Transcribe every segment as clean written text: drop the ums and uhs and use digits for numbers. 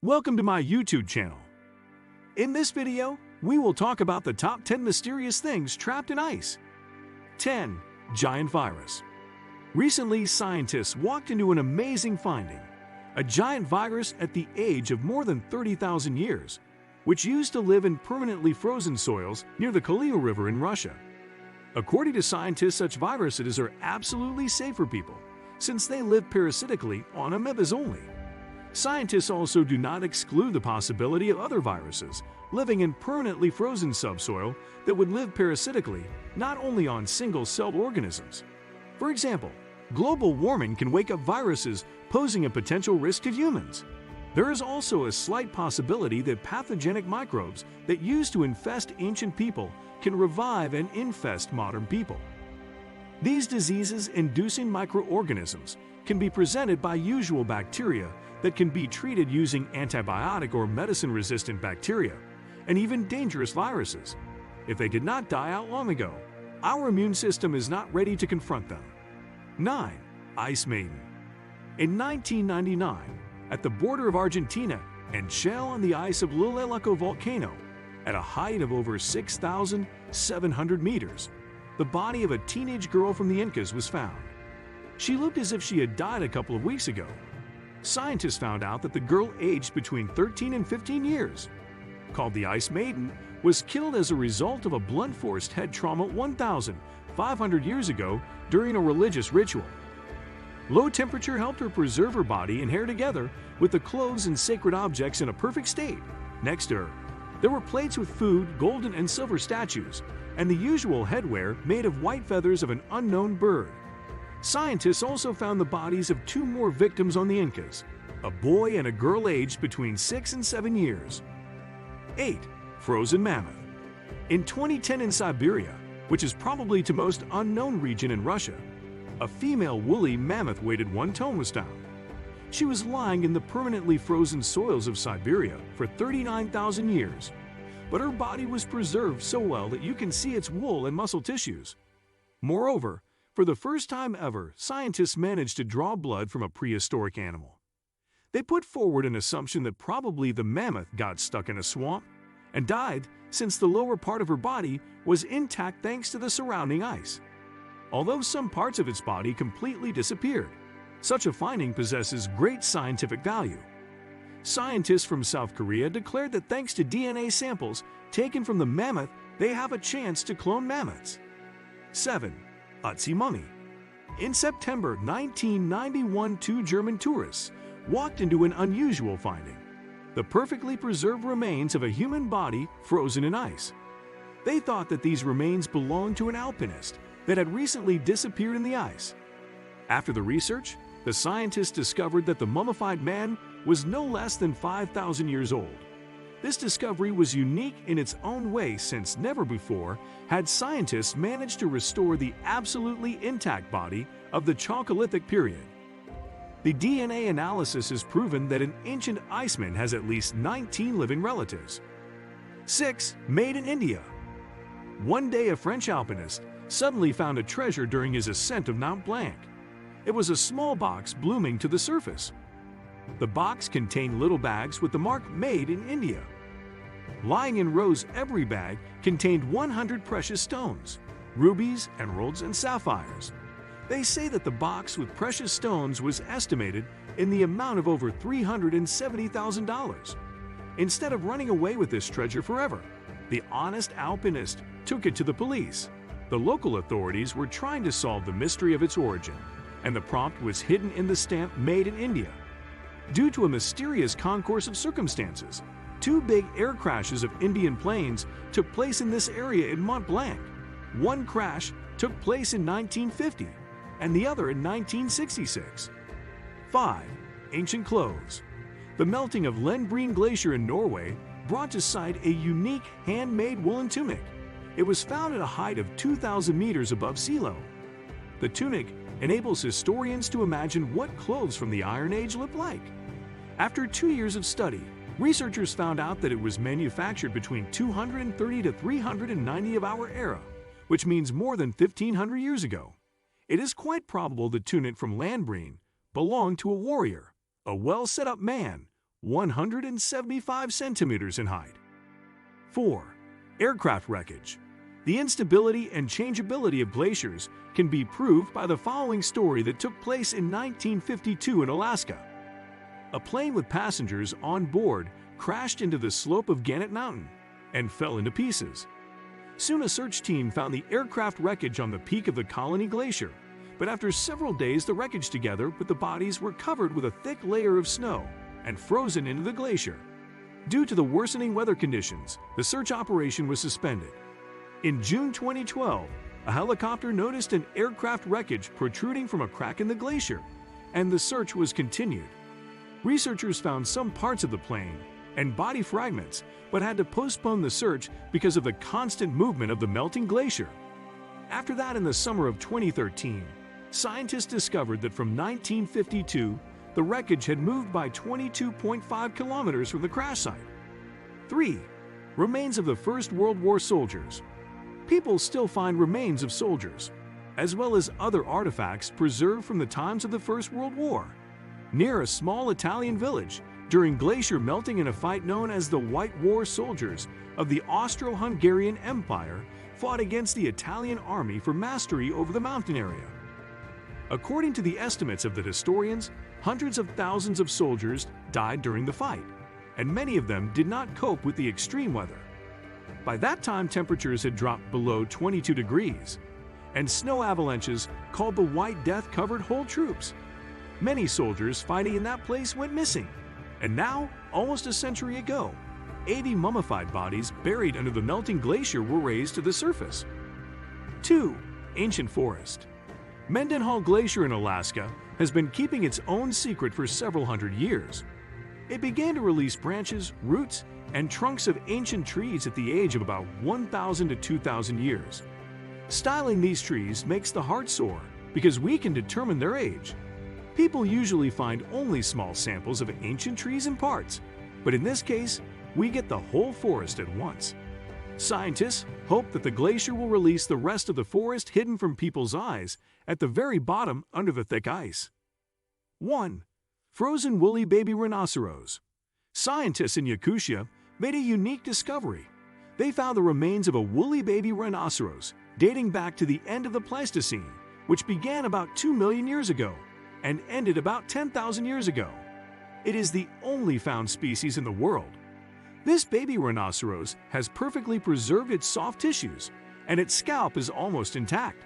Welcome to my YouTube channel. In this video, we will talk about the top 10 mysterious things trapped in ice. 10. Giant virus. Recently, scientists walked into an amazing finding: a giant virus at the age of more than 30,000 years, which used to live in permanently frozen soils near the Kalio River in Russia. According to scientists, such viruses are absolutely safe for people, since they live parasitically on amoebas only. Scientists also do not exclude the possibility of other viruses living in permanently frozen subsoil that would live parasitically not only on single-celled organisms. For example, global warming can wake up viruses posing a potential risk to humans. There is also a slight possibility that pathogenic microbes that used to infest ancient people can revive and infest modern people. These diseases-inducing microorganisms can be presented by usual bacteria that can be treated using antibiotic or medicine-resistant bacteria, and even dangerous viruses. If they did not die out long ago, our immune system is not ready to confront them. 9. Ice Maiden. In 1999, at the border of Argentina and shell on the ice of Lilelico volcano, at a height of over 6,700 meters, the body of a teenage girl from the Incas was found. She looked as if she had died a couple of weeks ago. Scientists found out that the girl, aged between 13 and 15 years, called the Ice Maiden, was killed as a result of a blunt force head trauma 1,500 years ago during a religious ritual. Low temperature helped her preserve her body and hair together with the clothes and sacred objects in a perfect state. Next to her, there were plates with food, golden and silver statues, and the usual headwear made of white feathers of an unknown bird. Scientists also found the bodies of two more victims on the Incas, a boy and a girl aged between 6 and 7 years. 8. Frozen mammoth. In 2010 in Siberia, which is probably the most unknown region in Russia, a female woolly mammoth weighted 1 ton was found. She was lying in the permanently frozen soils of Siberia for 39,000 years, but her body was preserved so well that you can see its wool and muscle tissues. Moreover, for the first time ever, scientists managed to draw blood from a prehistoric animal. They put forward an assumption that probably the mammoth got stuck in a swamp and died, since the lower part of her body was intact thanks to the surrounding ice, although some parts of its body completely disappeared. Such a finding possesses great scientific value. Scientists from South Korea declared that thanks to DNA samples taken from the mammoth, they have a chance to clone mammoths. 7. Ötzi mummy. In September 1991, 2 German tourists walked into an unusual finding: the perfectly preserved remains of a human body frozen in ice. They thought that these remains belonged to an alpinist that had recently disappeared in the ice. After the research, the scientists discovered that the mummified man was no less than 5,000 years old. This discovery was unique in its own way, since never before had scientists managed to restore the absolutely intact body of the Chalcolithic period. The DNA analysis has proven that an ancient Iceman has at least 19 living relatives. 6. Made in India. One day, a French alpinist suddenly found a treasure during his ascent of Mount Blanc. It was a small box blooming to the surface. The box contained little bags with the mark "Made in India." Lying in rows, every bag contained 100 precious stones, rubies, emeralds, and sapphires. They say that the box with precious stones was estimated in the amount of over $370,000. Instead of running away with this treasure forever, the honest alpinist took it to the police. The local authorities were trying to solve the mystery of its origin, and the prompt was hidden in the stamp "Made in India." Due to a mysterious concourse of circumstances, 2 big air crashes of Indian planes took place in this area in Mont Blanc. One crash took place in 1950, and the other in 1966. 5. Ancient clothes. The melting of Lendbreen Glacier in Norway brought to sight a unique handmade woolen tunic. It was found at a height of 2,000 meters above sea level. The tunic enables historians to imagine what clothes from the Iron Age looked like. After 2 years of study, researchers found out that it was manufactured between 230 to 390 of our era, which means more than 1,500 years ago. It is quite probable the tunic from Lendbreen belonged to a warrior, a well-set-up man, 175 centimeters in height. 4. Aircraft wreckage. The instability and changeability of glaciers can be proved by the following story that took place in 1952 in Alaska. A plane with passengers on board crashed into the slope of Gannett Mountain and fell into pieces. Soon a search team found the aircraft wreckage on the peak of the Colony Glacier, but after several days the wreckage together with the bodies were covered with a thick layer of snow and frozen into the glacier. Due to the worsening weather conditions, the search operation was suspended. In June 2012, a helicopter noticed an aircraft wreckage protruding from a crack in the glacier, and the search was continued. Researchers found some parts of the plane and body fragments, but had to postpone the search because of the constant movement of the melting glacier. After that, in the summer of 2013, scientists discovered that from 1952, the wreckage had moved by 22.5 kilometers from the crash site. 3. Remains of the First World War soldiers. People still find remains of soldiers, as well as other artifacts preserved from the times of the First World War. Near a small Italian village, during glacier melting in a fight known as the White War, soldiers of the Austro-Hungarian Empire fought against the Italian army for mastery over the mountain area. According to the estimates of the historians, hundreds of thousands of soldiers died during the fight, and many of them did not cope with the extreme weather. By that time, temperatures had dropped below 22 degrees, and snow avalanches called the White Death covered whole troops. Many soldiers fighting in that place went missing, and now, almost a century ago, 80 mummified bodies buried under the melting glacier were raised to the surface. 2. Ancient forest. Mendenhall Glacier in Alaska has been keeping its own secret for several hundred years. It began to release branches, roots, and trunks of ancient trees at the age of about 1,000 to 2,000 years. Styling these trees makes the heart sore because we can determine their age. People usually find only small samples of ancient trees and parts, but in this case, we get the whole forest at once. Scientists hope that the glacier will release the rest of the forest hidden from people's eyes at the very bottom under the thick ice. 1. Frozen woolly baby rhinoceros. Scientists in Yakutia made a unique discovery. They found the remains of a woolly baby rhinoceros dating back to the end of the Pleistocene, which began about 2 million years ago and ended about 10,000 years ago. It is the only found species in the world. This baby rhinoceros has perfectly preserved its soft tissues, and its scalp is almost intact.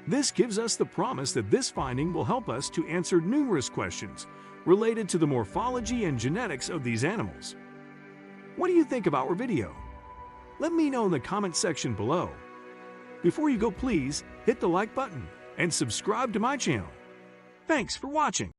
This gives us the promise that this finding will help us to answer numerous questions related to the morphology and genetics of these animals. What do you think about our video? Let me know in the comment section below. Before you go, please hit the like button and subscribe to my channel. Thanks for watching.